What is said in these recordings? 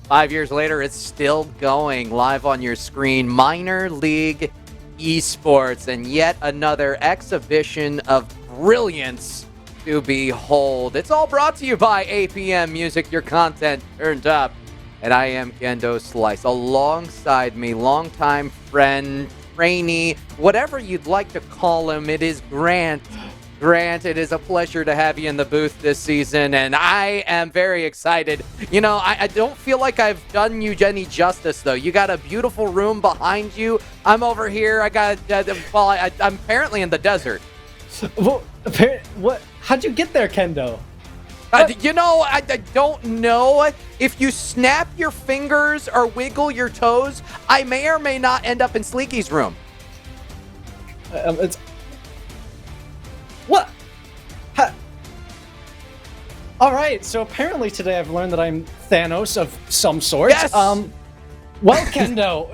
5 years later, it's still going live on your screen. Minor League Esports, and yet another exhibition of brilliance to behold. It's all brought to you by APM Music, your content turned up. And I am Kendo Slice. Alongside me, longtime friend, trainee, whatever you'd like to call him, it is Grant. Grant, it is a pleasure to have you in the booth this season, and I am very excited. You know, I don't feel like I've done you any justice, though. You got a beautiful room behind you. I'm over here. I'm apparently in the desert. Well, what? How'd you get there, Kendo? I don't know. If you snap your fingers or wiggle your toes, I may or may not end up in Sleeky's room. What? All right, so apparently today I've learned that I'm Thanos of some sort. Yes! Well, Kendo,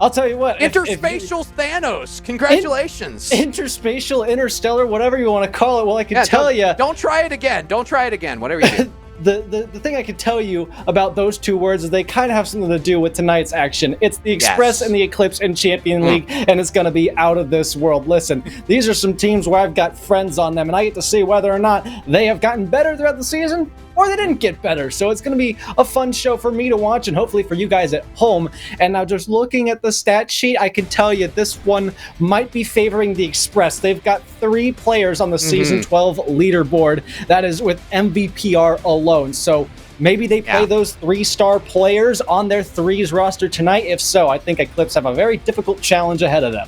I'll tell you what. Interspatial Thanos. Congratulations. Interspatial, interstellar, whatever you want to call it. Well, I can tell you. Don't try it again. Don't try it again. Whatever you do. The thing I can tell you about those two words is they kind of have something to do with tonight's action. It's the Express and the Eclipse in Champion League, and it's going to be out of this world. Listen, these are some teams where I've got friends on them, and I get to see whether or not they have gotten better throughout the season or they didn't get better. So it's going to be a fun show for me to watch and hopefully for you guys at home. And now just looking at the stat sheet, I can tell you this one might be favoring the Express. They've got 3 players on the Season 12 leaderboard. That is with MVPR alone. So maybe they play those 3-star players on their threes roster tonight. If so, I think Eclipse have a very difficult challenge ahead of them.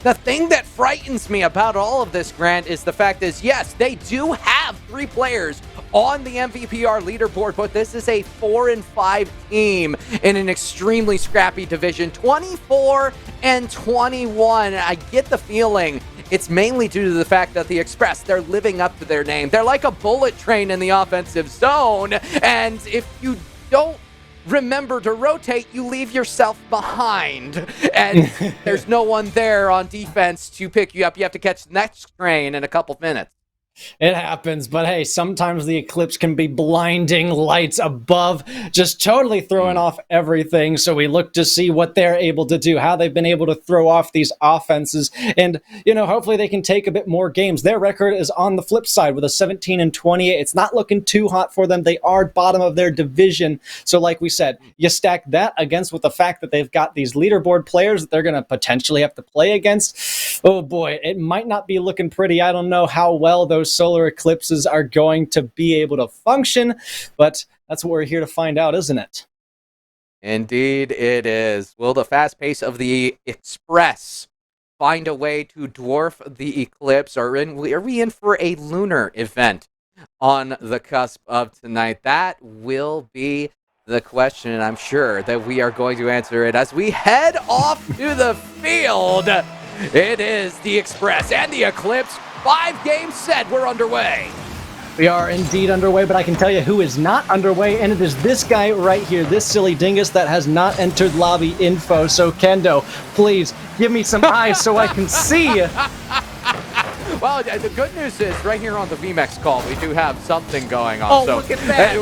The thing that frightens me about all of this, Grant, is the fact is, yes, they do have 3 players on the MVPR leaderboard, but this is a 4-5 team in an extremely scrappy division, 24-21. I get the feeling it's mainly due to the fact that the Express, they're living up to their name. They're like a bullet train in the offensive zone, and if you don't remember to rotate, you leave yourself behind, and there's no one there on defense to pick you up. You have to catch the next train in a couple minutes. It happens, but hey, sometimes the Eclipse can be blinding lights above, just totally throwing off everything. So we look to see what they're able to do, how they've been able to throw off these offenses. And, you know, hopefully they can take a bit more games. Their record is on the flip side with a 17-28. It's not looking too hot for them. They are bottom of their division. So like we said, you stack that against with the fact that they've got these leaderboard players that they're going to potentially have to play against. Oh boy, it might not be looking pretty. I don't know how well those solar eclipses are going to be able to function, but that's what we're here to find out, isn't it? Indeed it is. Will the fast pace of the Express find a way to dwarf the Eclipse, or are we in for a lunar event on the cusp of tonight? That will be the question, and I'm sure that we are going to answer it as we head off to the field. It is the Express and the Eclipse. 5-game set. We're underway. We are indeed underway, but I can tell you who is not underway, and it is this guy right here, this silly dingus that has not entered lobby info. So, Kendo, please give me some eyes so I can see. Well, the good news is right here on the VMAX call, we do have something going on. Oh, so look at that.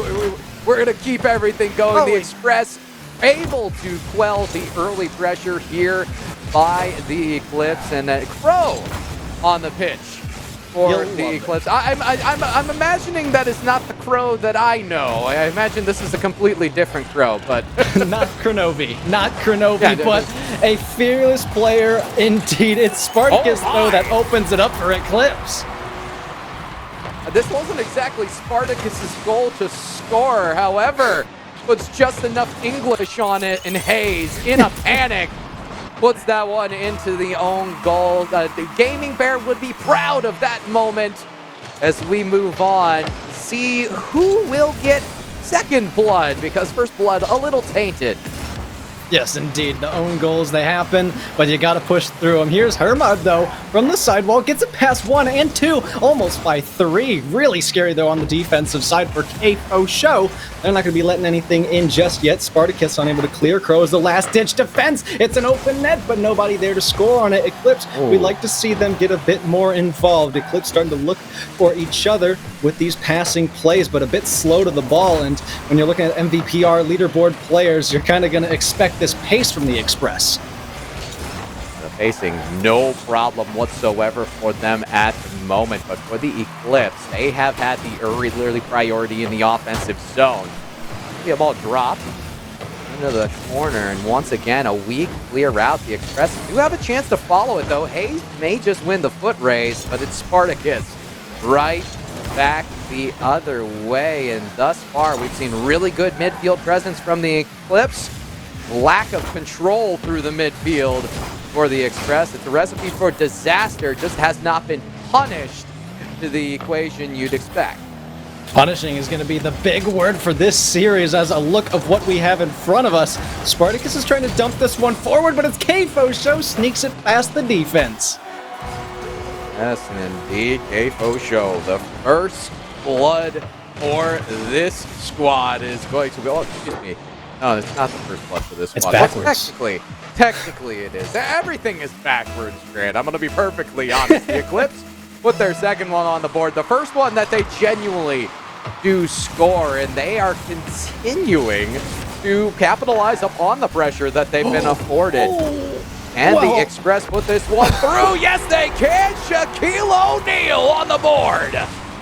We're going to keep everything going. The Express able to quell the early pressure here by the Eclipse, and Crow on the pitch for the Eclipse. I'm imagining that is not the Crow that I know. I imagine this is a completely different Crow, but not Kronovi, but a fearless player indeed. It's Spartacus though that opens it up for Eclipse. This wasn't exactly Spartacus's goal to score, however, puts just enough English on it, and Hayes, in a panic, puts that one into the own goal. The Gaming Bear would be proud of that moment as we move on. See who will get second blood, because first blood a little tainted. Yes, indeed. The own goals, they happen, but you got to push through them. Here's Hermod, though, from the sidewall. Gets it past 1 and 2, almost by 3. Really scary, though, on the defensive side for KFO Show. They're not going to be letting anything in just yet. Spartacus unable to clear. Crow is the last-ditch defense. It's an open net, but nobody there to score on it. Eclipse, we'd like to see them get a bit more involved. Eclipse starting to look for each other with these passing plays, but a bit slow to the ball. And when you're looking at MVPR leaderboard players, you're kind of going to expect this pace from the Express. Facing no problem whatsoever for them at the moment, but for the Eclipse, they have had the early priority in the offensive zone. See a ball dropped into the corner, and once again, a weak clear route. The Express do have a chance to follow it, though. Hayes may just win the foot race, but it's Spartacus right back the other way, and thus far, we've seen really good midfield presence from the Eclipse. Lack of control through the midfield for the Express. It's a recipe for disaster, just has not been punished to the equation you'd expect. Punishing is going to be the big word for this series as a look of what we have in front of us. Spartacus is trying to dump this one forward, but it's KFO Show sneaks it past the defense. Yes, indeed, KFO Show. The first blood for this squad is going to be... Oh, excuse me. No, it's not the first blood for this squad. It's backwards. Well, technically it is. Everything is backwards, Grant. I'm going to be perfectly honest. The Eclipse put their second one on the board. The first one that they genuinely do score, and they are continuing to capitalize upon the pressure that they've been afforded. And the Express put this one through. Yes, they can. Shaquille O'Neal on the board.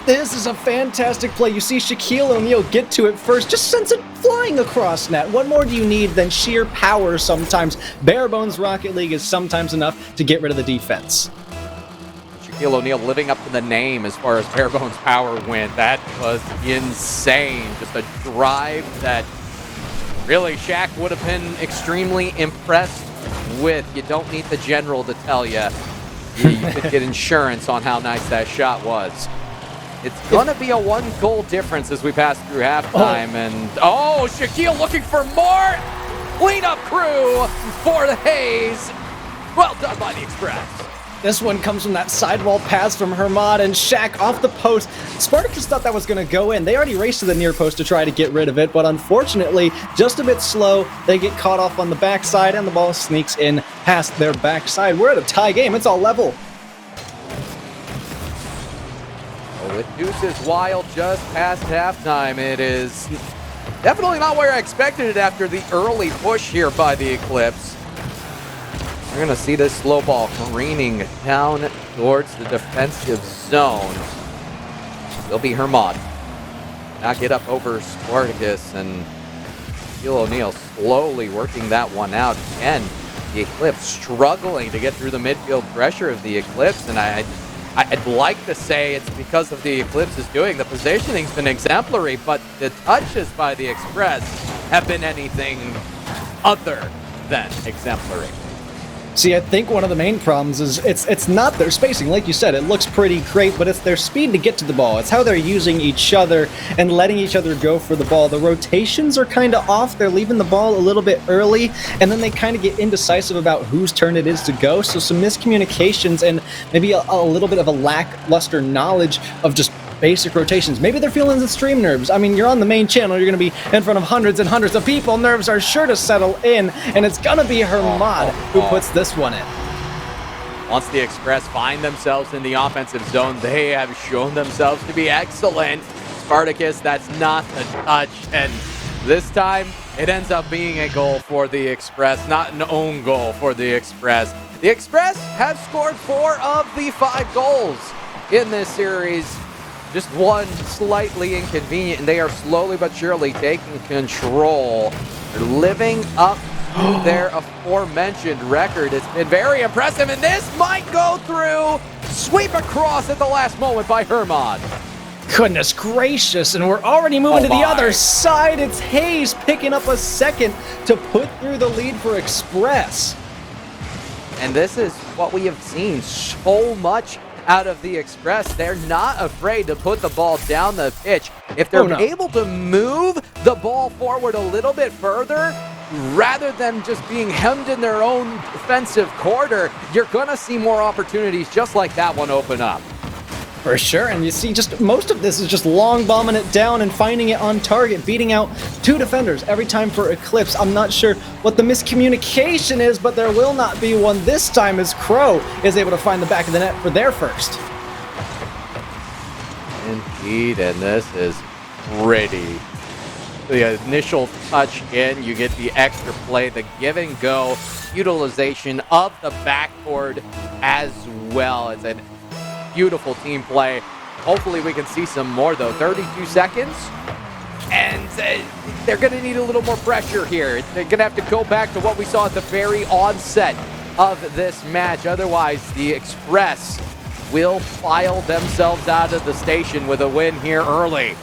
This is a fantastic play. You see Shaquille O'Neal get to it first, just sends it flying across net. What more do you need than sheer power sometimes? Bare bones Rocket League is sometimes enough to get rid of the defense. Shaquille O'Neal living up to the name as far as bare bones power went. That was insane. Just a drive that really Shaq would have been extremely impressed with. You don't need the general to tell you. You could get insurance on how nice that shot was. It's going to be a 1-goal difference as we pass through halftime. And, Shaquille looking for more. Cleanup crew for the Hayes. Well done by the Express. This one comes from that sidewall pass from Hermod and Shaq off the post. Spartacus thought that was going to go in. They already raced to the near post to try to get rid of it, but unfortunately, just a bit slow. They get caught off on the backside, and the ball sneaks in past their backside. We're at a tie game. It's all level. With deuces wild just past halftime, it is definitely not where I expected it after the early push here by the Eclipse. We're going to see this slow ball careening down towards the defensive zone. It'll be Hermod. Now get up over Spartacus, and Shaquille O'Neal slowly working that one out. Again, the Eclipse struggling to get through the midfield pressure of the Eclipse, and I'd like to say it's because of the Eclipse's doing. The positioning's been exemplary, but the touches by the Express have been anything other than exemplary. See, I think one of the main problems is it's not their spacing. Like you said, it looks pretty great, but it's their speed to get to the ball. It's how they're using each other and letting each other go for the ball. The rotations are kind of off. They're leaving the ball a little bit early, and then they kind of get indecisive about whose turn it is to go. So some miscommunications and maybe a little bit of a lackluster knowledge of just basic rotations. Maybe they're feeling the stream nerves. I mean, you're on the main channel. You're going to be in front of hundreds and hundreds of people. Nerves are sure to settle in, and it's going to be Hermod who puts this one in. Once the Express find themselves in the offensive zone, they have shown themselves to be excellent. Spartacus, that's not the touch, and this time it ends up being a goal for the Express, not an own goal for the Express. The Express have scored 4 of the 5 goals in this series. Just one slightly inconvenient, and they are slowly but surely taking control. They're living up to their aforementioned record. It's been very impressive, and this might go through. Sweep across at the last moment by Hermod. Goodness gracious, and we're already moving to the other side. It's Hayes picking up a second to put through the lead for Express. And this is what we have seen so much out of the Express. They're not afraid to put the ball down the pitch. If they're able to move the ball forward a little bit further, rather than just being hemmed in their own defensive quarter, you're going to see more opportunities just like that one open up. For sure, and you see just most of this is just long bombing it down and finding it on target, beating out 2 defenders every time for Eclipse. I'm not sure what the miscommunication is, but there will not be one this time as Crow is able to find the back of the net for their first. Indeed, and this is pretty. The initial touch in, you get the extra play, the give and go utilization of the backboard as well. It's a beautiful team play. Hopefully we can see some more though. 32 seconds, and they're going to need a little more pressure here. They're going to have to go back to what we saw at the very onset of this match. Otherwise, the Express will file themselves out of the station with a win here early.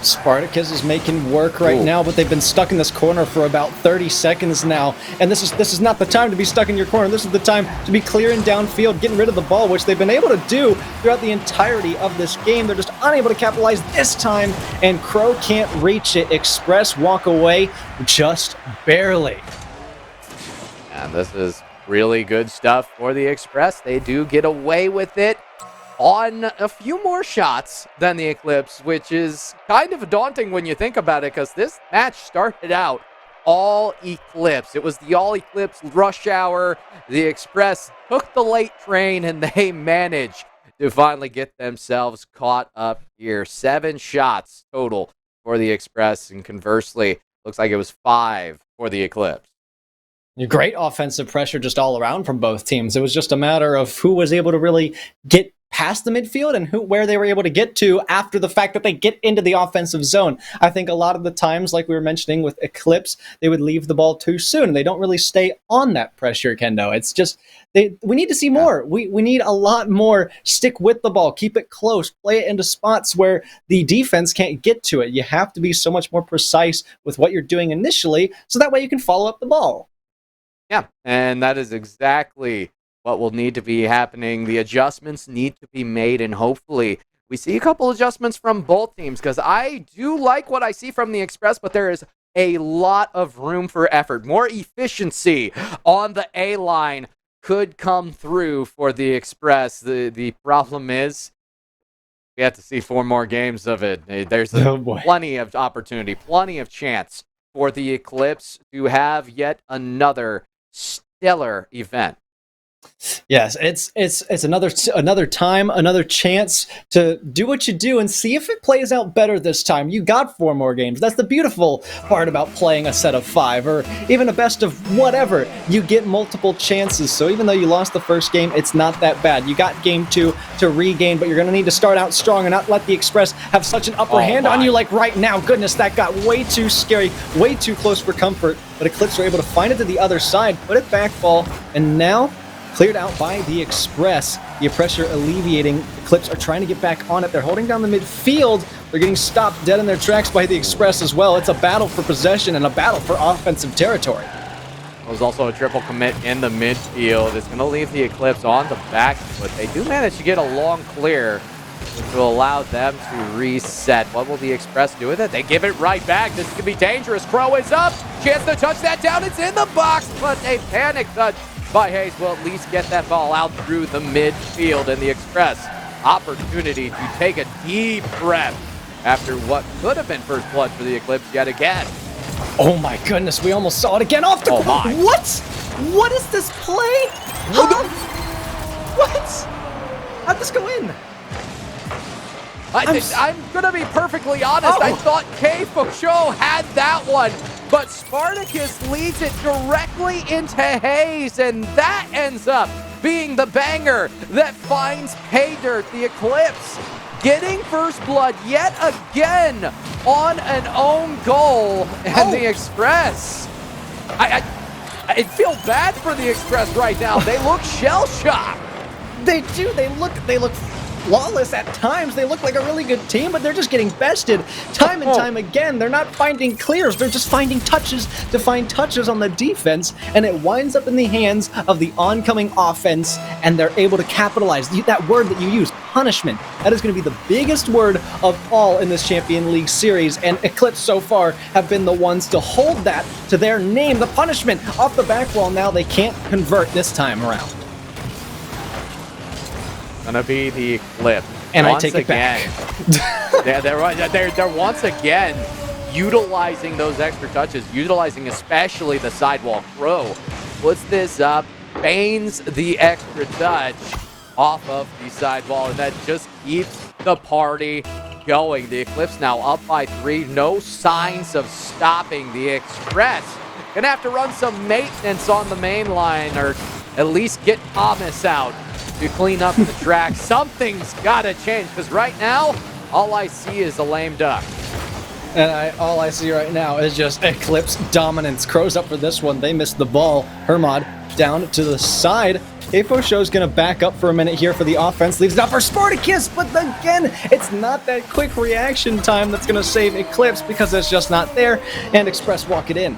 Spartacus is making work right now, but they've been stuck in this corner for about 30 seconds now. And this is not the time to be stuck in your corner. This is the time to be clearing downfield, getting rid of the ball, which they've been able to do throughout the entirety of this game. They're just unable to capitalize this time, and Crow can't reach it. Express walk away just barely. And this is really good stuff for the Express. They do get away with it on a few more shots than the Eclipse, which is kind of daunting when you think about it, because this match started out all Eclipse. It was the all Eclipse rush hour. The Express took the late train, and they managed to finally get themselves caught up here. 7 shots total for the Express, and conversely, looks like it was 5 for the Eclipse. Great offensive pressure just all around from both teams. It was just a matter of who was able to really get past the midfield and where they were able to get to after the fact that they get into the offensive zone. I think a lot of the times, like we were mentioning with Eclipse, they would leave the ball too soon, and they don't really stay on that pressure, Kendo. It's just, we need to see more. We need a lot more. Stick with the ball, keep it close, play it into spots where the defense can't get to it. You have to be so much more precise with what you're doing initially, so that way you can follow up the ball. Yeah, and that is exactly what will need to be happening. The adjustments need to be made, and hopefully we see a couple adjustments from both teams, because I do like what I see from the Express, but there is a lot of room for effort. More efficiency on the A-line could come through for the Express. The problem is we have to see 4 more games of it. There's plenty of opportunity, plenty of chance for the Eclipse to have yet another stellar event. Yes, it's another time, another chance to do what you do and see if it plays out better this time. You got 4 more games. That's the beautiful part about playing a set of 5 or even a best of whatever. You get multiple chances. So even though you lost the first game, it's not that bad. You got game 2 to regain, but you're going to need to start out strong and not let the Express have such an upper hand on you like right now. Goodness, that got way too scary, way too close for comfort. But Eclipse were able to find it to the other side, put it back ball, and now cleared out by the Express. The pressure alleviating. Eclipse are trying to get back on it. They're holding down the midfield. They're getting stopped dead in their tracks by the Express as well. It's a battle for possession and a battle for offensive territory. There's also a triple commit in the midfield. It's going to leave the Eclipse on the back, but they do manage to get a long clear, which will allow them to reset. What will the Express do with it? They give it right back. This could be dangerous. Crow is up. Chance to touch that down. It's in the box, but a panic touch by Hayes will at least get that ball out through the midfield, and the Express opportunity to take a deep breath after what could have been first blood for the Eclipse yet again. Oh my goodness, we almost saw it again off the ground. What? What is this play? Huh? What? How'd this go in? I'm going to be perfectly honest. I thought K Foucault had that one, but Spartacus leads it directly into Hayes, and that ends up being the banger that finds pay dirt. The Eclipse getting first blood yet again on an own goal, and the Express. I feel bad for the Express right now. They look shell-shocked. They do. They look flawless at times. They look like a really good team, but they're just getting bested time and time again. They're not finding clears. They're just finding touches to find touches on the defense, and it winds up in the hands of the oncoming offense, and they're able to capitalize. That word that you use, punishment, that is going to be the biggest word of all in this Champion League series, and Eclipse so far have been the ones to hold that to their name. The punishment off the back wall. Now they can't convert this time around. Gonna be the Eclipse. And once I take again, it back. they're once again utilizing those extra touches, utilizing especially the sidewall crow. Puts this up, feigns the extra touch off of the sidewall, and that just keeps the party going. The Eclipse now up by 3. No signs of stopping the Express. Gonna have to run some maintenance on the main line, or at least get Thomas out to clean up the track. Something's gotta change, because right now, all I see is a lame duck. And all I see right now is just Eclipse dominance. Crows up for this one. They missed the ball. Hermod down to the side. Afo Show's going to back up for a minute here for the offense. Leaves it up for Spartacus, but again, it's not that quick reaction time that's going to save Eclipse because it's just not there, and Express walk it in.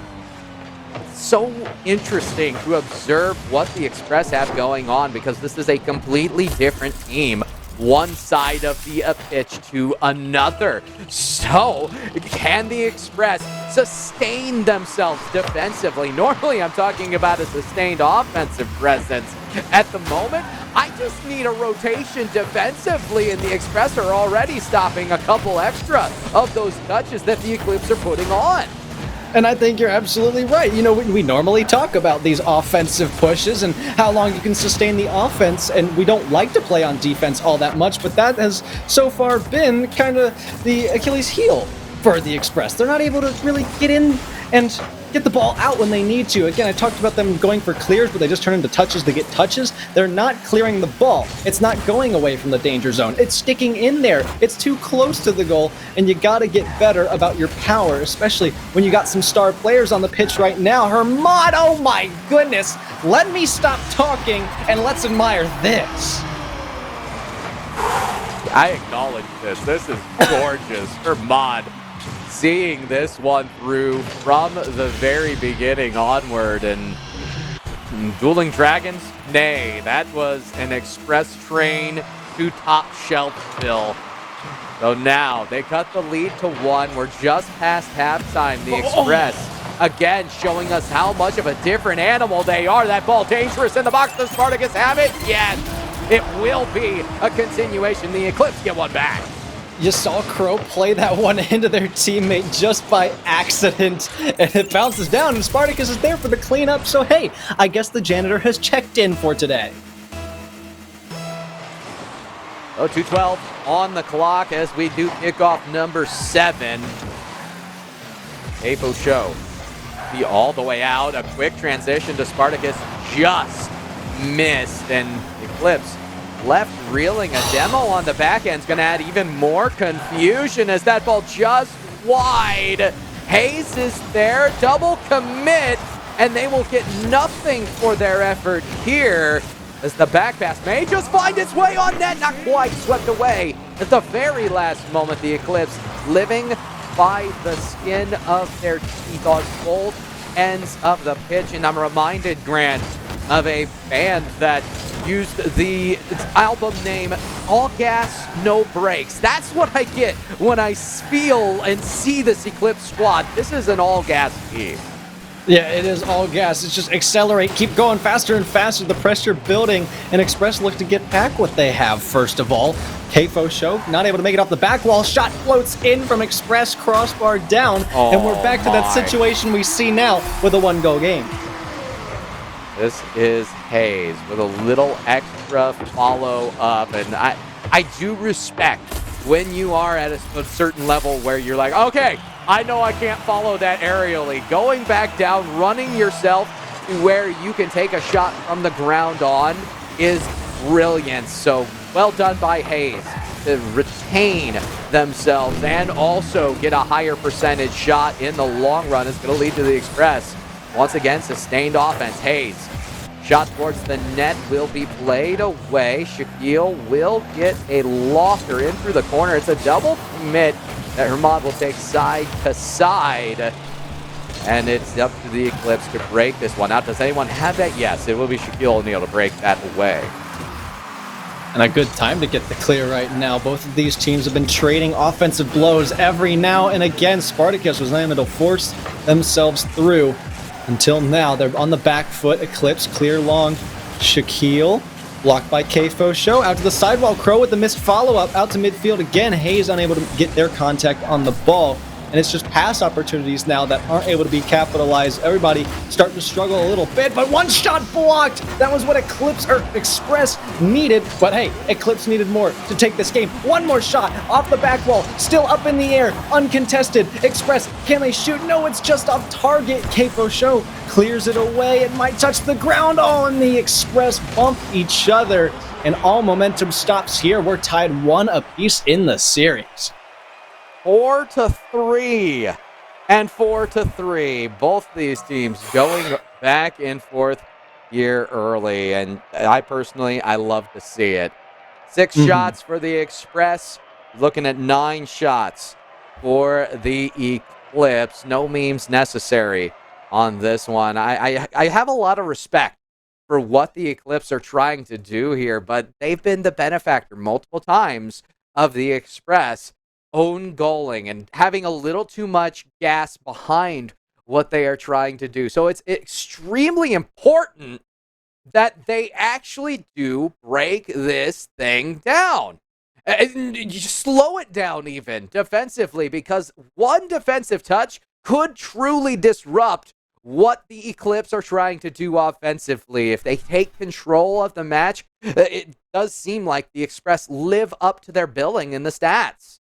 So interesting to observe what the Express have going on, because this is a completely different team, one side of the pitch to another. So can the Express sustain themselves defensively? Normally I'm talking about a sustained offensive presence. At the moment, I just need a rotation defensively, and the Express are already stopping a couple extra of those touches that the Eclipse are putting on. And I think you're absolutely right. You know, we normally talk about these offensive pushes and how long you can sustain the offense, and we don't like to play on defense all that much, but that has so far been kind of the Achilles heel for the Express. They're not able to really get in and get the ball out when they need to. Again, I talked about them going for clears, but they just turn into touches to get touches. They're not clearing the ball. It's not going away from the danger zone. It's sticking in there. It's too close to the goal, and you got to get better about your power, especially when you got some star players on the pitch right now. Hermod, oh my goodness. Let me stop talking, and let's admire this. I acknowledge this. This is gorgeous. Hermod seeing this one through from the very beginning onward, and Dueling Dragons? Nay, that was an Express train to top shelf fill. So now they cut the lead to 1. We're just past halftime. The Express again showing us how much of a different animal they are. That ball dangerous in the box. Does Spartacus have it? Yes. It will be a continuation. The Eclipse get one back. You saw Crow play that one into their teammate just by accident, and it bounces down, and Spartacus is there for the cleanup, so hey, I guess the janitor has checked in for today. Oh, 2:12 on the clock as we do kickoff number 7. Apo Show be all the way out. A quick transition to Spartacus, just missed, and Eclipse left reeling. A demo on the back end is going to add even more confusion as that ball just wide. Hayes is there, double commit, and they will get nothing for their effort here as the back pass may just find its way on net. Not quite swept away at the very last moment. The Eclipse living by the skin of their teeth on both ends of the pitch, and I'm reminded, Grant, of a band that used the album name All Gas, No Brakes. That's what I get when I feel and see this Eclipse squad. This is an all-gas team. Yeah, it is all gas. It's just accelerate, keep going faster and faster. The pressure building, and Express look to get back what they have first of all. Kfo Show not able to make it off the back wall. Shot floats in from Express, crossbar down, and we're back to that situation we see now with a 1-goal game. This is Hayes with a little extra follow-up, and I do respect when you are at a certain level where you're like, okay, I know I can't follow that aerially. Going back down, running yourself to where you can take a shot from the ground on is brilliant. So well done by Hayes to retain themselves and also get a higher percentage shot in the long run. Is going to lead to the Express. Once again, sustained offense. Hayes Shot towards the net will be played away. Shaquille will get a lofter in through the corner. It's a double commit that Hermod will take side to side. And it's up to the Eclipse to break this one out. Does anyone have that? Yes, it will be Shaquille O'Neal to break that away. And a good time to get the clear right now. Both of these teams have been trading offensive blows every now and again. Spartacus was not able to force themselves through until now. They're on the back foot. Eclipse clear long. Shaquille blocked by Kfo Show out to the sidewall. Crow with the missed follow-up out to midfield again. Hayes unable to get their contact on the ball. And it's just pass opportunities now that aren't able to be capitalized. Everybody starting to struggle a little bit, but one shot blocked. That was what Express needed. But hey, Eclipse needed more to take this game. One more shot off the back wall, still up in the air, uncontested. Express, can they shoot? No, it's just off target. Kfo Show clears it away. It might touch the ground. Oh, and the Express bump each other. And all momentum stops here. We're tied 1 apiece in the series. 4-3 and 4-3. Both these teams going back and forth here early, and I love to see it. 6 shots for the Express, looking at 9 shots for the Eclipse. No memes necessary on this one. I have a lot of respect for what the Eclipse are trying to do here, but they've been the benefactor multiple times of the Express own goaling and having a little too much gas behind what they are trying to do. So it's extremely important that they actually do break this thing down. And you slow it down even defensively, because one defensive touch could truly disrupt what the Eclipse are trying to do offensively. If they take control of the match, it does seem like the Express live up to their billing in the stats.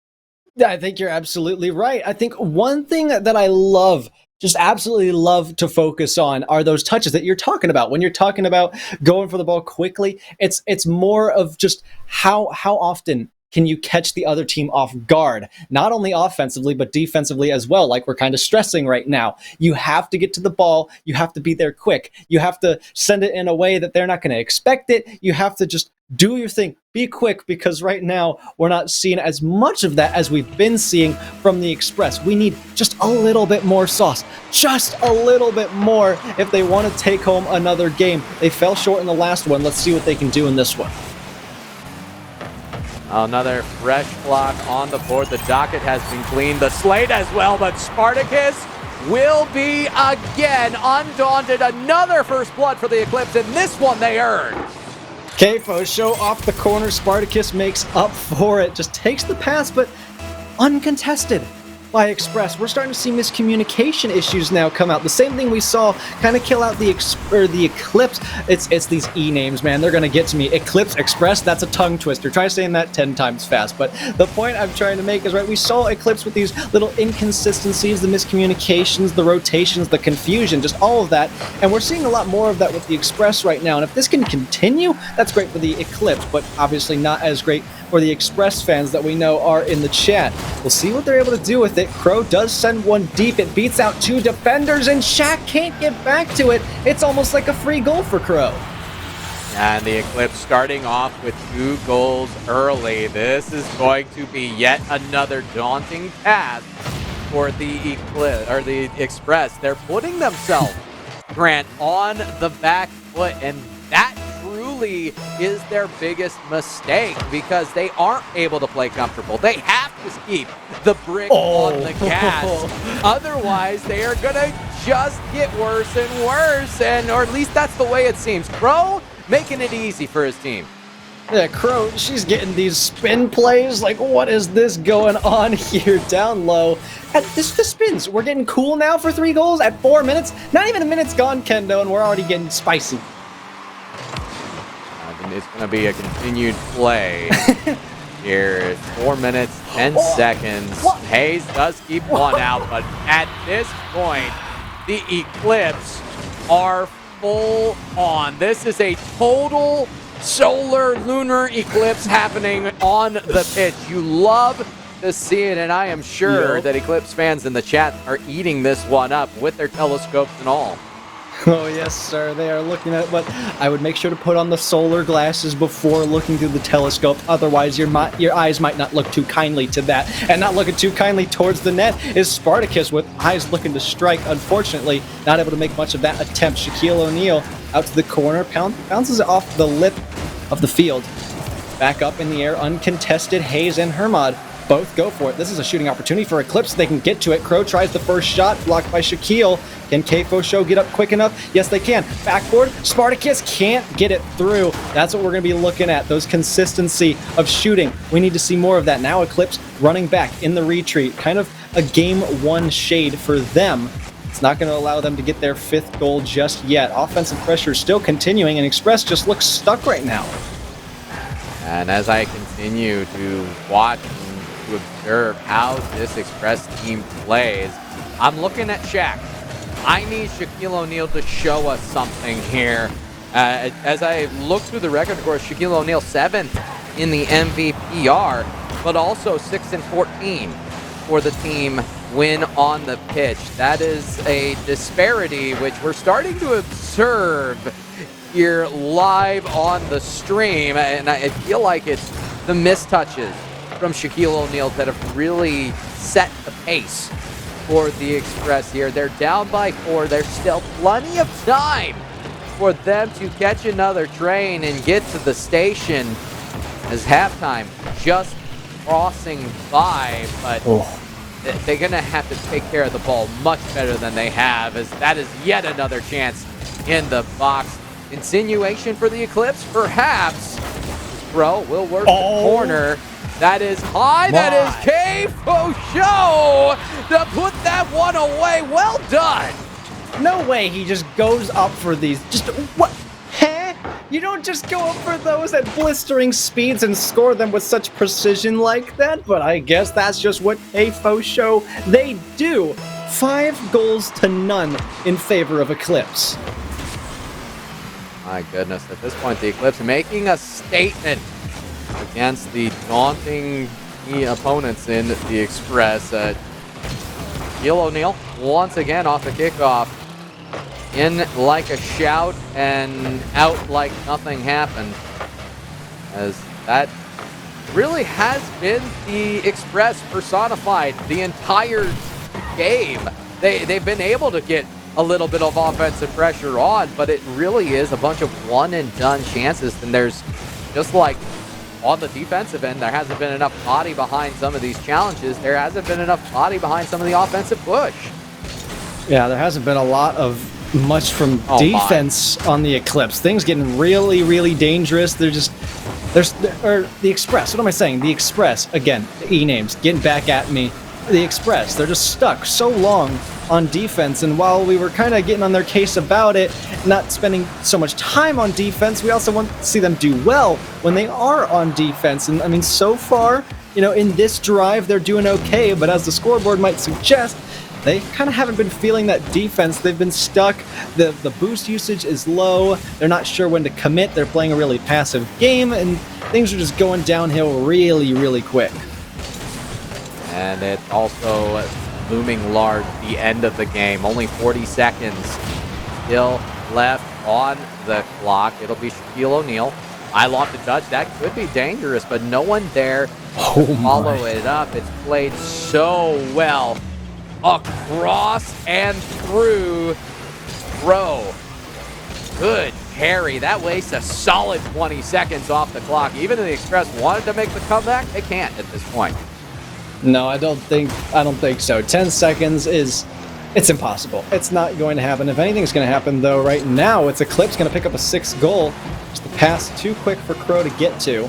Yeah, I think you're absolutely right. I think one thing that I love, just absolutely love to focus on, are those touches that you're talking about. When you're talking about going for the ball quickly, it's more of just how often can you catch the other team off guard, not only offensively, but defensively as well, like we're kind of stressing right now. You have to get to the ball. You have to be there quick. You have to send it in a way that they're not going to expect it. You have to just do your thing. Be quick, because right now we're not seeing as much of that as we've been seeing from the Express. We need just a little bit more sauce, just a little bit more if they want to take home another game. They fell short in the last one. Let's see what they can do in this one. Another fresh block on the board. The docket has been cleaned, the slate as well, but Spartacus will be again undaunted. Another first blood for the Eclipse, and this one they earned. Kfo Show off the corner. Spartacus makes up for it. Just takes the pass, but uncontested by Express. We're starting to see miscommunication issues now come out. The same thing we saw kind of kill out the Eclipse. It's these E names, man. They're going to get to me. Eclipse, Express, that's a tongue twister. Try saying that 10 times fast. But the point I'm trying to make is, right, we saw Eclipse with these little inconsistencies, the miscommunications, the rotations, the confusion, just all of that. And we're seeing a lot more of that with the Express right now. And if this can continue, that's great for the Eclipse, but obviously not as great for the Express fans that we know are in the chat. We'll see what they're able to do with it. Crow does send one deep. It beats out 2 defenders, and Shaq can't get back to it. It's almost like a free goal for Crow. And the Eclipse starting off with 2 goals early. This is going to be yet another daunting task for the Eclipse, or the Express. They're putting themselves, Grant, on the back foot, and that truly is their biggest mistake, because they aren't able to play comfortable. They have to keep the brick on the gas. Otherwise, they are going to just get worse and worse, or at least that's the way it seems. Crow making it easy for his team. Yeah, Crow, she's getting these spin plays. Like, what is this going on here down low? This the spins. We're getting cool now for 3 goals at 4 minutes. Not even a minute's gone, Kendo, and we're already getting spicy. It's going to be a continued play. Here, 4 minutes, 10 seconds. Hayes does keep one out, but at this point, the Eclipse are full on. This is a total solar lunar eclipse happening on the pitch. You love to see it, and I am sure that Eclipse fans in the chat are eating this one up with their telescopes and all. Oh, yes, sir. They are looking at what I would make sure to put on the solar glasses before looking through the telescope. Otherwise, your eyes might not look too kindly to that. And not looking too kindly towards the net is Spartacus with eyes looking to strike. Unfortunately, not able to make much of that attempt. Shaquille O'Neal out to the corner, bounces it off the lip of the field. Back up in the air, uncontested. Hayes and Hermod both go for it. This is a shooting opportunity for Eclipse. They can get to it. Crow tries the first shot, blocked by Shaquille. Can Kfo Show get up quick enough? Yes, they can. Backboard. Spartacus can't get it through. That's what we're going to be looking at, those consistency of shooting. We need to see more of that. Now Eclipse running back in the retreat. Kind of a game one shade for them. It's not going to allow them to get their 5th goal just yet. Offensive pressure is still continuing, and Express just looks stuck right now. And as I continue to watch and to observe how this Express team plays, I'm looking at Shaq. I need Shaquille O'Neal to show us something here. As I look through the record, of course, Shaquille O'Neal 7th in the MVPR, but also 6 and 14 for the team when on the pitch. That is a disparity which we're starting to observe here live on the stream, and I feel like it's the mistouches from Shaquille O'Neal that have really set the pace for the Express here. They're down by 4. There's still plenty of time for them to catch another train and get to the station as halftime just crossing by, but they're going to have to take care of the ball much better than they have, as that is yet another chance in the box. Insinuation for the Eclipse, perhaps. Bro will work the corner. That is high. That is Kfo Show to put that one away. Well done. No way he just goes up for these. Just what? Huh? You don't just go up for those at blistering speeds and score them with such precision like that, but I guess that's just what Kfo Show they do. 5 goals to none in favor of Eclipse. My goodness, at this point, the Eclipse making a statement against the daunting opponents in the Express. Shaquille O'Neal once again off the kickoff. In like a shout and out like nothing happened. As that really has been the Express personified the entire game. They've been able to get a little bit of offensive pressure on, but it really is a bunch of one and done chances. And there's just like on the defensive end, there hasn't been enough body behind some of these challenges. There hasn't been enough body behind some of the offensive push. Yeah, there hasn't been a lot of much from defense on the Eclipse. Things getting really, really dangerous. The Express, what am I saying? The Express, again, the E-names, getting back at me. The Express, they're just stuck so long on defense, and while we were kind of getting on their case about it, not spending so much time on defense, we also want to see them do well when they are on defense. And I mean, so far, in this drive, they're doing okay, but as the scoreboard might suggest, they kind of haven't been feeling that defense. They've been stuck. The boost usage is low. They're not sure when to commit. They're playing a really passive game, and things are just going downhill really, really quick. And it's also looming large, the end of the game. Only 40 seconds still left on the clock. It'll be Shaquille O'Neal. I lost a touch. That could be dangerous, but no one there to follow it up. It's played so well across and through Row. Good carry. That wastes a solid 20 seconds off the clock. Even if the Express wanted to make the comeback, they can't at this point. No, I don't think so. 10 seconds it's impossible. It's not going to happen. If anything's going to happen, though, right now, it's Eclipse going to pick up a 6th goal. Just the pass too quick for Crow to get to.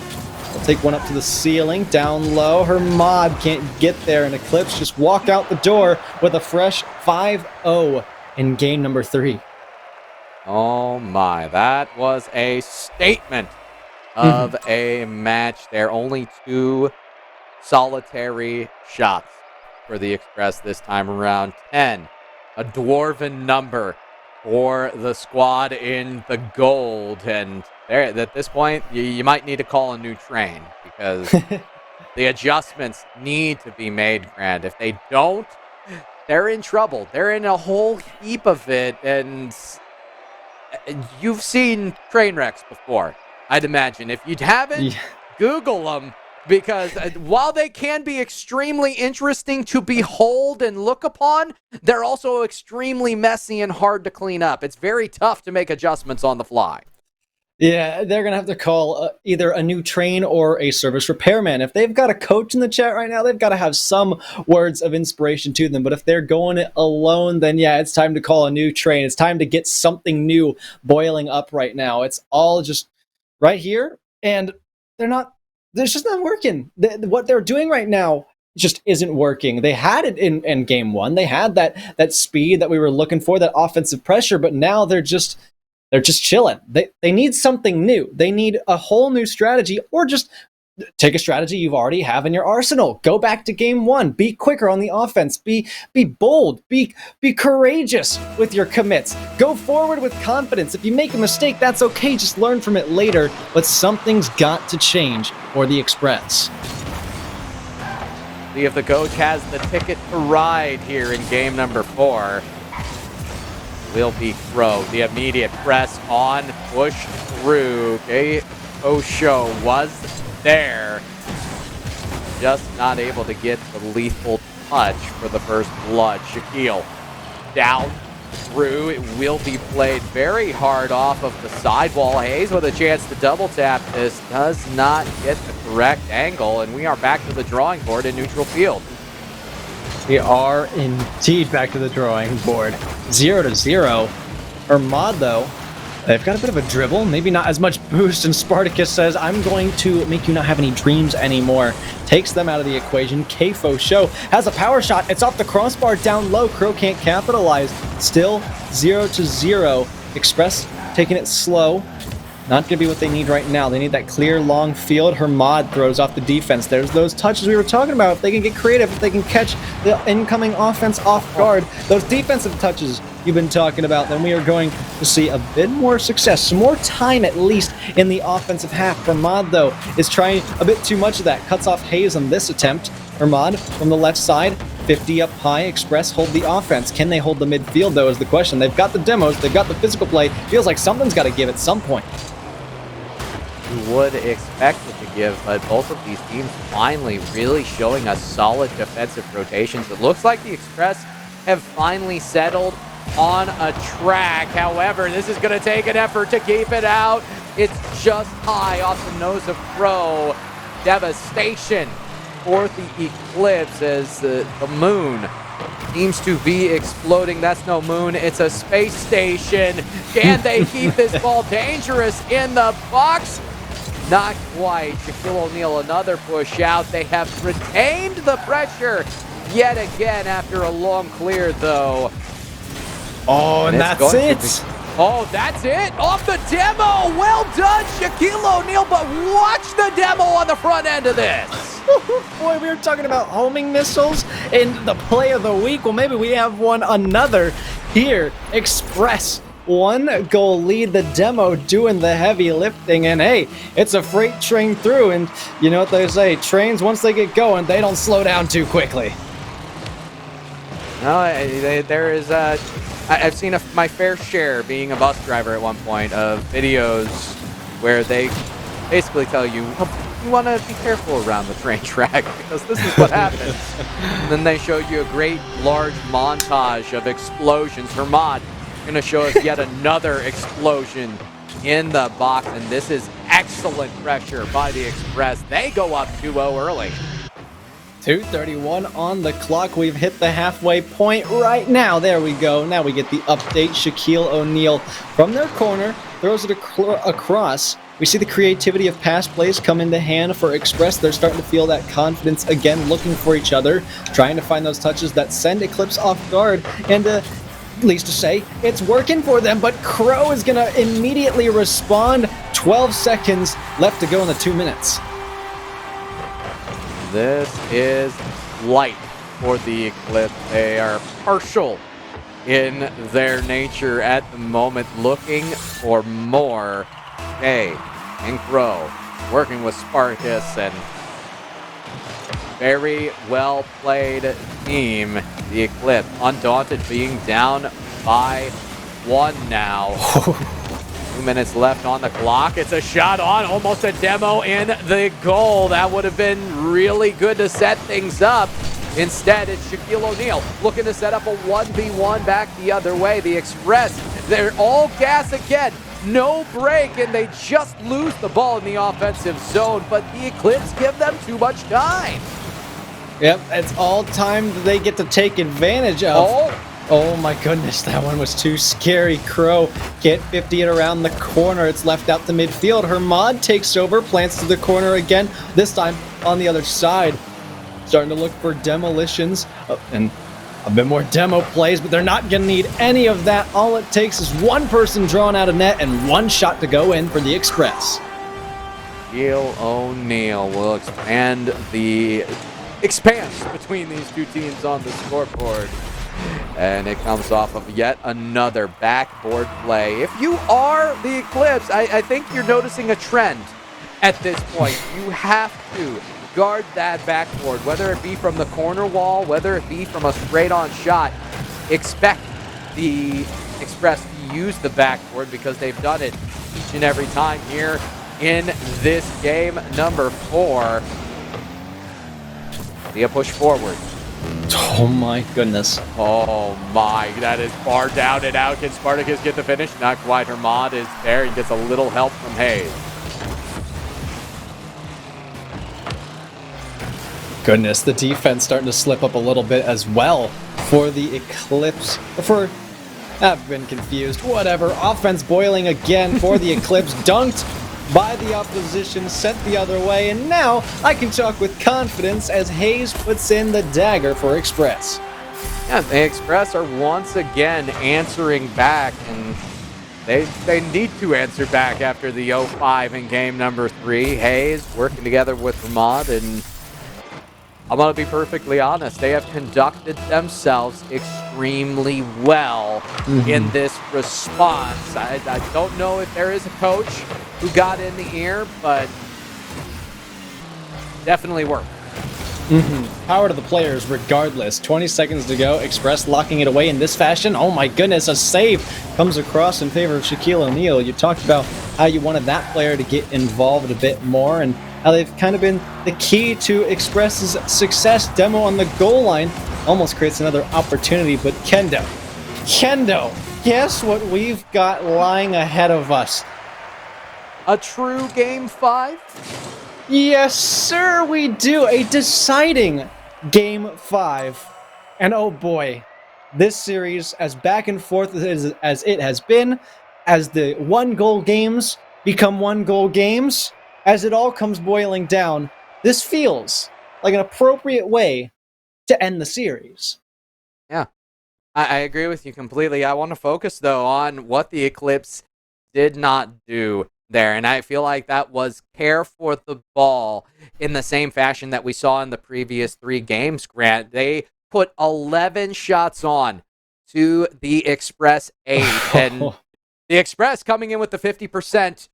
We'll take one up to the ceiling, down low. Her mod can't get there, and Eclipse just walk out the door with a fresh 5-0 in game number 3. Oh my, that was a statement of a match there. Only 2 solitary shots for the Express this time around. 10, a dwarven number for the squad in the gold. And there, at this point, you might need to call a new train, because the adjustments need to be made, Grant. If they don't, they're in trouble. They're in a whole heap of it, and you've seen train wrecks before, I'd imagine. If you haven't, Google them, because while they can be extremely interesting to behold and look upon, they're also extremely messy and hard to clean up. It's very tough to make adjustments on the fly. Yeah, they're going to have to call either a new train or a service repairman. If they've got a coach in the chat right now, they've got to have some words of inspiration to them. But if they're going it alone, then yeah, it's time to call a new train. It's time to get something new boiling up right now. It's all just right here, and it's just not working. What they're doing right now just isn't working. They had it in game one. They had that speed that we were looking for, that offensive pressure, but now they're just chilling. They need something new. They need a whole new strategy, or just take a strategy you've already have in your arsenal. Go back to game one. Be quicker on the offense. Be bold. Be courageous with your commits. Go forward with confidence. If you make a mistake, that's okay. Just learn from it later. But something's got to change for the Express. See if the coach has the ticket to ride here in game number 4. Will be Crow. The immediate press on, push through. Okay, Osho was there. Just not able to get the lethal touch for the first blood. Shaquille down through. It will be played very hard off of the sidewall. Hayes with a chance to double tap this. Does not get the correct angle, and we are back to the drawing board in neutral field. We are indeed back to the drawing board. 0-0. Armad, though, they've got a bit of a dribble, maybe not as much boost, and Spartacus says, I'm going to make you not have any dreams anymore. Takes them out of the equation. Kfo Show has a power shot. It's off the crossbar down low. Crow can't capitalize. Still 0-0. Express taking it slow. Not going to be what they need right now. They need that clear, long field. Hermod throws off the defense. There's those touches we were talking about. If they can get creative, if they can catch the incoming offense off guard, those defensive touches you've been talking about, then we are going to see a bit more success, some more time at least in the offensive half. Hermod, though, is trying a bit too much of that. Cuts off Hayes on this attempt. Hermod from the left side. 50 up high. Express hold the offense. Can they hold the midfield, though, is the question. They've got the demos. They've got the physical play. Feels like something's got to give at some point. You would expect it to give, but both of these teams finally really showing us solid defensive rotations. It looks like the Express have finally settled on a track. However, this is going to take an effort to keep it out. It's just high off the nose of Crow. Devastation for the Eclipse as the moon seems to be exploding. That's no moon, it's a space station. Can they keep this ball dangerous in the box? Not quite. Shaquille O'Neal, another push out. They have retained the pressure yet again after a long clear, though. Oh, and that's it. Oh, that's it. Off the demo. Well done, Shaquille O'Neal, but watch the demo on the front end of this. Boy, we were talking about homing missiles in the play of the week. Well, maybe we have another here. Express. 1 goal lead, the demo doing the heavy lifting, and hey, it's a freight train through, and you know what they say, trains, once they get going, they don't slow down too quickly. No, I've seen my fair share, being a bus driver at one point, of videos where they basically tell you, you want to be careful around the train track because this is what happens. And then they show you a great large montage of explosions. Hermod going to show us yet another explosion in the box, and this is excellent pressure by the Express. They go up 2-0 early. 2:31 on the clock. We've hit the halfway point right now. There we go. Now we get the update. Shaquille O'Neal from their corner throws it across. We see the creativity of pass plays come into hand for Express. They're starting to feel that confidence again, looking for each other, trying to find those touches that send Eclipse off guard, and least to say, it's working for them, but Crow is going to immediately respond. 12 seconds left to go in the 2 minutes. This is light for the Eclipse. They are partial in their nature at the moment, looking for more. Hey, and Crow working with Spartacus, and very well played team. The Eclipse, undaunted, being down by 1 now. 2 minutes left on the clock. It's a shot on, almost a demo in the goal. That would have been really good to set things up. Instead, it's Shaquille O'Neal looking to set up a 1v1 back the other way. The Express, they're all gas again. No break, and they just lose the ball in the offensive zone, but the Eclipse give them too much time. Yep, it's all time that they get to take advantage of. Oh my goodness, that one was too scary. Crow can't 50 it around the corner. It's left out to midfield. Hermod takes over, plants to the corner again, this time on the other side. Starting to look for demolitions and a bit more demo plays, but they're not going to need any of that. All it takes is one person drawn out of net and one shot to go in for the Express. Shaquille O'Neal will expand the expanse between these two teams on the scoreboard. And it comes off of yet another backboard play. If you are the Eclipse, I think you're noticing a trend at this point. You have to guard that backboard, whether it be from the corner wall, whether it be from a straight-on shot. Expect the Express to use the backboard because they've done it each and every time here in this game number 4. See a push forward. Oh my goodness. Oh my, that is far down and out. Can Spartacus get the finish? Not quite. Hermod is there. He gets a little help from Hayes. Goodness, the defense starting to slip up a little bit as well for the Eclipse. I've been confused. Whatever. Offense boiling again for the Eclipse. Dunked by the opposition, sent the other way, and now I can talk with confidence as Hayes puts in the dagger for Express. Yeah, the Express are once again answering back, and they need to answer back after the 0-5 in game number 3. Hayes working together with Hermod, and I'm going to be perfectly honest, they have conducted themselves extremely well in this response. I don't know if there is a coach who got in the ear, but definitely worked. Power to the players regardless. 20 seconds to go. Express locking it away in this fashion. Oh my goodness, a save comes across in favor of Shaquille O'Neal. You talked about how you wanted that player to get involved a bit more and how they've kind of been the key to Express's success. Demo on the goal line almost creates another opportunity, but Kendo, guess what we've got lying ahead of us? A true game 5? Yes, sir, we do. A deciding game 5. And oh boy, this series, as back and forth as it has been, as the one-goal games become one-goal games, as it all comes boiling down, this feels like an appropriate way to end the series. Yeah, I agree with you completely. I want to focus, though, on what the Eclipse did not do there, and I feel like that was care for the ball in the same fashion that we saw in the previous 3 games, Grant. They put 11 shots on to the Express 8, and the Express coming in with the 50%,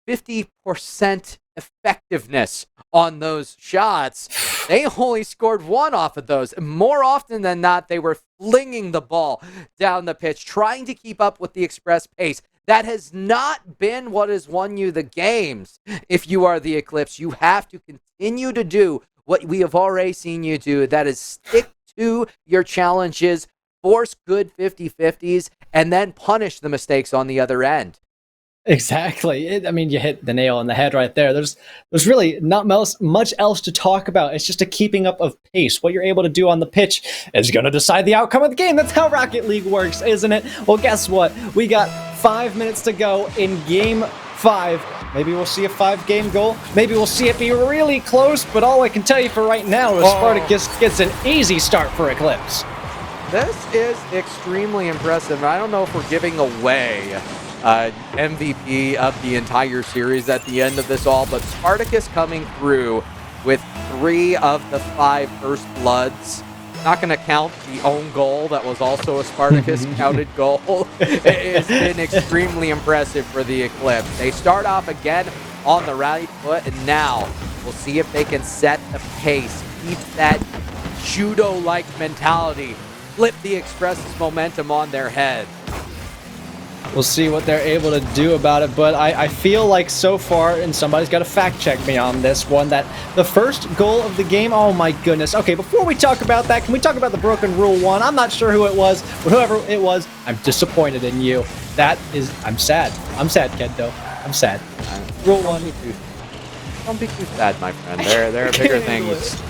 50% effectiveness on those shots. They only scored 1 off of those. More often than not, they were flinging the ball down the pitch, trying to keep up with the Express pace. That has not been what has won you the games. If you are the Eclipse, you have to continue to do what we have already seen you do. That is stick to your challenges, force good 50-50s, and then punish the mistakes on the other end. Exactly. I mean, you hit the nail on the head right there. There's really not much else to talk about. It's just a keeping up of pace. What you're able to do on the pitch is going to decide the outcome of the game. That's how Rocket League works, isn't it? Well, guess what? We got 5 minutes to go in game 5. Maybe we'll see a 5-game goal. Maybe we'll see it be really close, but all I can tell you for right now is Spartacus gets an easy start for Eclipse. This is extremely impressive. I don't know if we're giving away MVP of the entire series at the end of this all, but Spartacus coming through with 3 of the 5 first bloods. Not going to count the own goal that was also a Spartacus counted goal. It has been extremely impressive for the Eclipse. They start off again on the right foot, and now we'll see if they can set the pace, keep that judo-like mentality, flip the Express's momentum on their head. We'll see what they're able to do about it, but I feel like so far, and somebody's got to fact check me on this one, that the first goal of the game, oh my goodness. Okay, before we talk about that, can we talk about the broken Rule 1? I'm not sure who it was, but whoever it was, I'm disappointed in you. I'm sad. I'm sad, Kendo. I'm sad. Rule 1. Don't be too sad, my friend. There are bigger things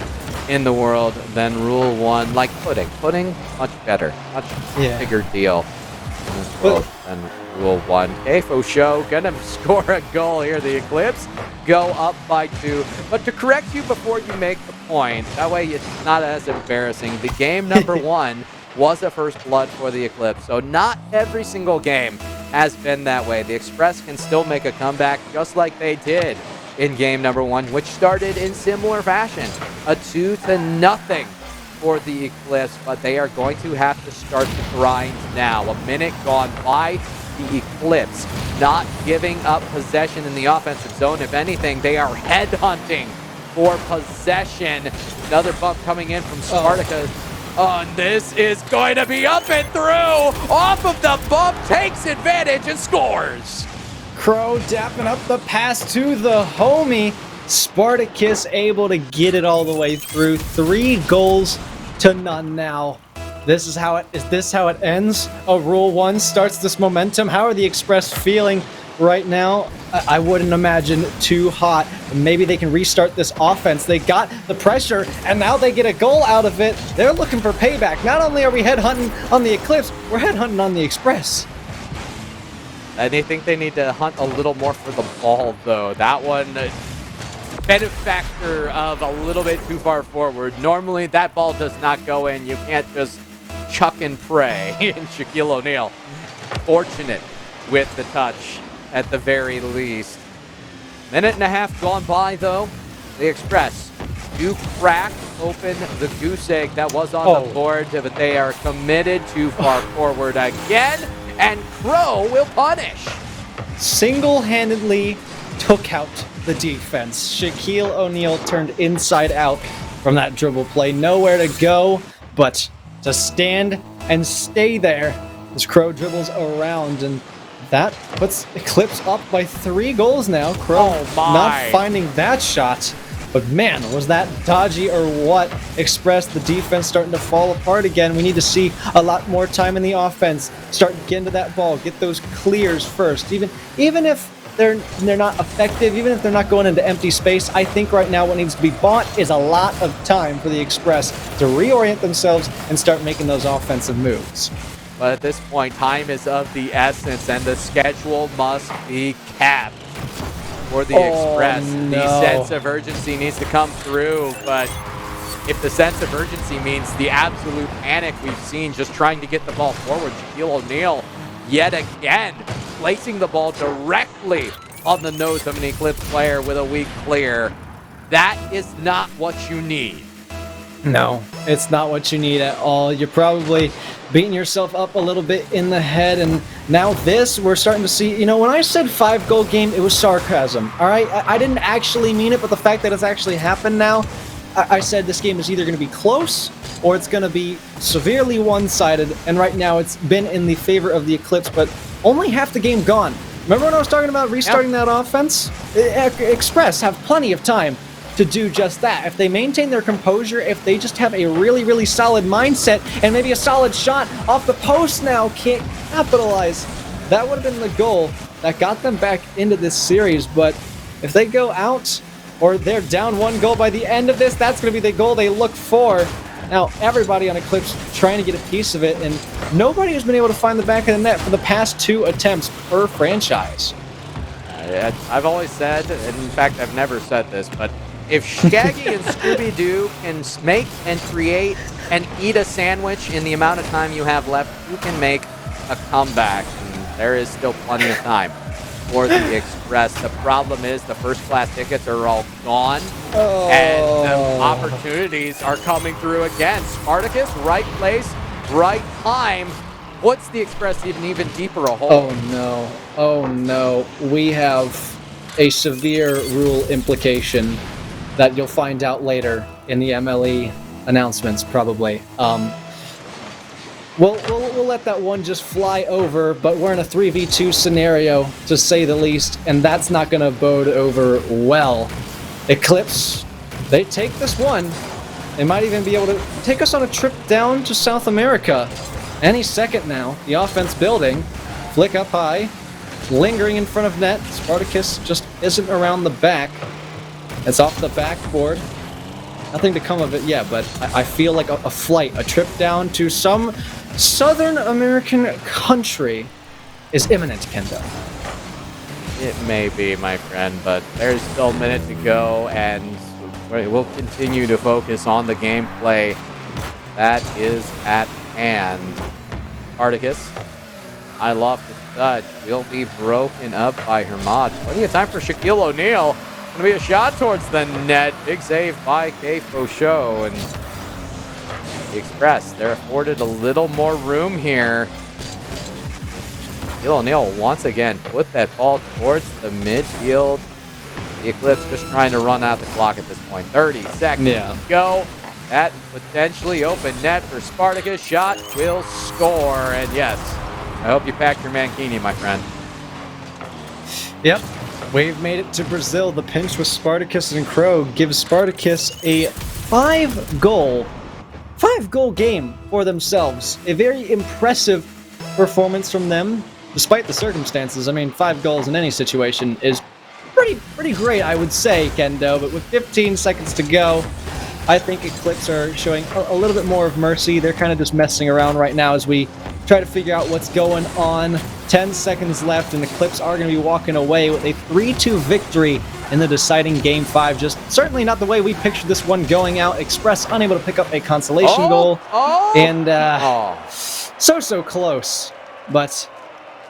in the world than Rule 1, like pudding. Pudding, much better. Much bigger deal in this world than Rule 1. Kfo Show gonna score a goal here. The Eclipse go up by 2. But to correct you before you make the point, that way it's not as embarrassing. The game number 1 was a first blood for the Eclipse, so not every single game has been that way. The Express can still make a comeback just like they did in game number 1, which started in similar fashion. A 2-0 for the Eclipse, but they are going to have to start the grind now. A minute gone by, the Eclipse not giving up possession in the offensive zone. If anything, they are headhunting for possession. Another bump coming in from Spartacus. And this is going to be up and through. Off of the bump, takes advantage and scores. Crow dapping up the pass to the homie. Spartacus able to get it all the way through. 3-0 now. Is this how it ends? Rule 1 starts this momentum. How are the Express feeling right now? I wouldn't imagine too hot. Maybe they can restart this offense. They got the pressure, and now they get a goal out of it. They're looking for payback. Not only are we headhunting on the Eclipse, we're headhunting on the Express. I think they need to hunt a little more for the ball, though. That one, benefactor of a little bit too far forward. Normally, that ball does not go in. You can't just chuck and pray. And Shaquille O'Neal, fortunate with the touch at the very least. Minute and a half gone by, though. The Express do crack open the goose egg that was on the board, but they are committed too far forward again. And Crow will punish. Single-handedly took out the defense. Shaquille O'Neal turned inside out from that dribble play. Nowhere to go but to stand and stay there as Crow dribbles around. And that puts Eclipse up by 3 goals now. Crow not finding that shot. But man, was that dodgy or what? Express, the defense starting to fall apart again. We need to see a lot more time in the offense. Start getting to that ball. Get those clears first. Even if they're not effective, even if they're not going into empty space, I think right now what needs to be bought is a lot of time for the Express to reorient themselves and start making those offensive moves. But at this point, time is of the essence, and the schedule must be capped for the Express. No. The sense of urgency needs to come through, but if the sense of urgency means the absolute panic we've seen just trying to get the ball forward, Shaquille O'Neal yet again placing the ball directly on the nose of an Eclipse player with a weak clear. That is not what you need. No, it's not what you need at all. You're probably beating yourself up a little bit in the head, and now this, we're starting to see, when I said 5-goal game, it was sarcasm, all right? I didn't actually mean it, but the fact that it's actually happened now, I said this game is either going to be close or it's going to be severely one-sided, and right now it's been in the favor of the Eclipse, but only half the game gone. Remember when I was talking about restarting that offense? Express have plenty of time to do just that. If they maintain their composure, if they just have a really, really solid mindset and maybe a solid shot off the post now, can't capitalize. That would have been the goal that got them back into this series, but if they go out or they're down 1 goal by the end of this, that's going to be the goal they look for. Now, everybody on Eclipse trying to get a piece of it, and nobody has been able to find the back of the net for the past 2 attempts per franchise. I've always said, and in fact, I've never said this, but if Shaggy and Scooby-Doo can make and create and eat a sandwich in the amount of time you have left, you can make a comeback. And there is still plenty of time for the Express. The problem is the first-class tickets are all gone, and the opportunities are coming through again. Spartacus, right place, right time, puts the Express in even deeper a hole. Oh no. We have a severe rule implication that you'll find out later in the MLE announcements, probably. We'll let that one just fly over, but we're in a 3v2 scenario, to say the least, and that's not going to bode over well. Eclipse, they take this one. They might even be able to take us on a trip down to South America. Any second now, the offense building. Flick up high, lingering in front of net. Spartacus just isn't around the back. It's off the backboard. Nothing to come of it yet, but I feel like a flight, a trip down to some Southern American country is imminent, Kendo. It may be, my friend, but there's still a minute to go, and we'll continue to focus on the gameplay that is at hand. Spartacus, I love the touch, will be broken up by Hermod. Plenty of time for Shaquille O'Neal. Gonna be a shot towards the net. Big save by K. Fauchot, and the Express, they're afforded a little more room here. Shaquille O'Neal once again put that ball towards the midfield. The Eclipse just trying to run out the clock at this point. 30 seconds to go. That potentially open net for Spartacus. Shot will score, and yes, I hope you packed your mankini, my friend. Yep. We've made it to Brazil. The pinch with Spartacus and Crow gives Spartacus a 5-goal game for themselves. A very impressive performance from them, despite the circumstances. I mean, 5 goals in any situation is pretty great, I would say, Kendo. But with 15 seconds to go, I think Eclipse are showing a little bit more of mercy. They're kind of just messing around right now as we try to figure out what's going on. 10 seconds left, and Eclipse are going to be walking away with a 3-2 victory in the deciding Game 5. Just certainly not the way we pictured this one going out. Express unable to pick up a consolation goal. And so close. But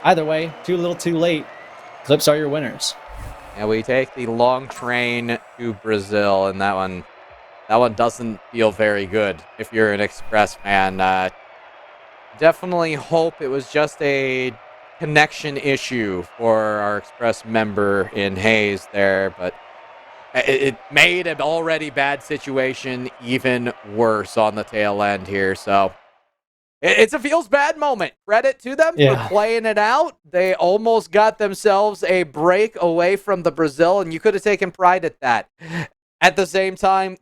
either way, too little too late. Eclipse are your winners. And we take the long train to Brazil, and that one doesn't feel very good if you're an Express fan. Definitely hope it was just a connection issue for our Express member in Hayes there, but it made an already bad situation even worse on the tail end here. So it's a feels bad moment. Credit to them for playing it out. They almost got themselves a break away from the Brazil, and you could have taken pride at that. At the same time,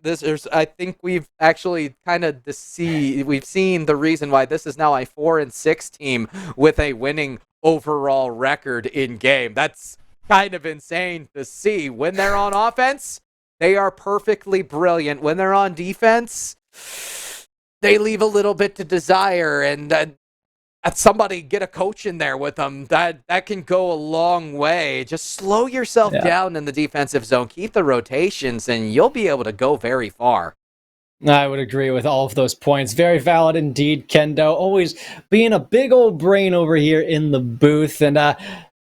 I think we've actually kind of we've seen the reason why this is now a 4-6 team with a winning overall record in game. That's kind of insane to see. When they're on offense, they are perfectly brilliant. When they're on defense, they leave a little bit to desire, and somebody get a coach in there with them. That can go a long way. Just slow yourself down in the defensive zone. Keep the rotations, and you'll be able to go very far. I would agree with all of those points. Very valid indeed, Kendo. Always being a big old brain over here in the booth. And I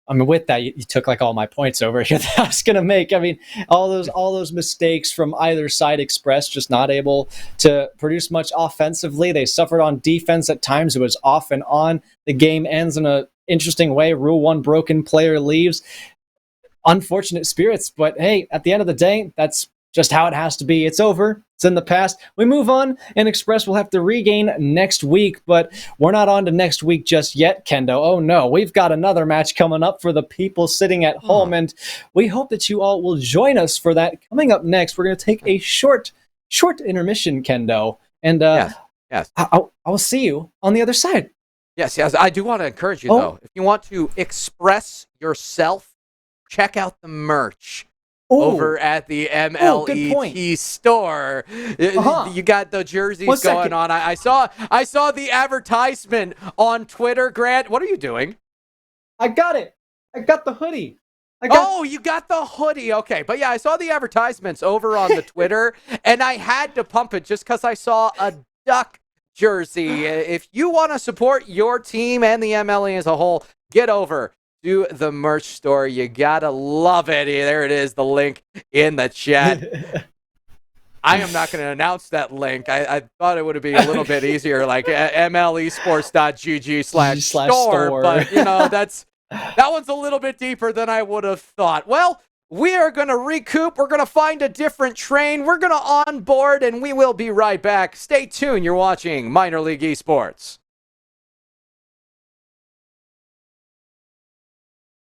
mean, with that, you took like all my points over here that I was going to make. I mean, all those mistakes from either side. Express just not able to produce much offensively. They suffered on defense at times. It was off and on. The game ends in an interesting way. Rule 1 broken, player leaves. Unfortunate spirits, but hey, at the end of the day, that's just how it has to be. It's over. It's in the past. We move on, and Express will have to regain next week, but we're not on to next week just yet, Kendo. Oh no, we've got another match coming up for the people sitting at home, and we hope that you all will join us for that. Coming up next, we're going to take a short intermission, Kendo, and yes. I will see you on the other side. Yes, I do want to encourage you, though. If you want to express yourself, check out the merch. Over at the MLE store. You got the jerseys going on. I saw the advertisement on Twitter, Grant. What are you doing? I got it. I got the hoodie. You got the hoodie. Okay. But yeah, I saw the advertisements over on the Twitter, and I had to pump it just because I saw a Duck jersey. If you want to support your team and the MLE as a whole, get over to the merch store. You gotta love it. There it is, the link in the chat. I am not going to announce that link. I thought it would be a little bit easier, like mlesports.gg/store. But, that one's a little bit deeper than I would have thought. Well, we are going to recoup. We're going to find a different train. We're going to onboard, and we will be right back. Stay tuned. You're watching Minor League Esports.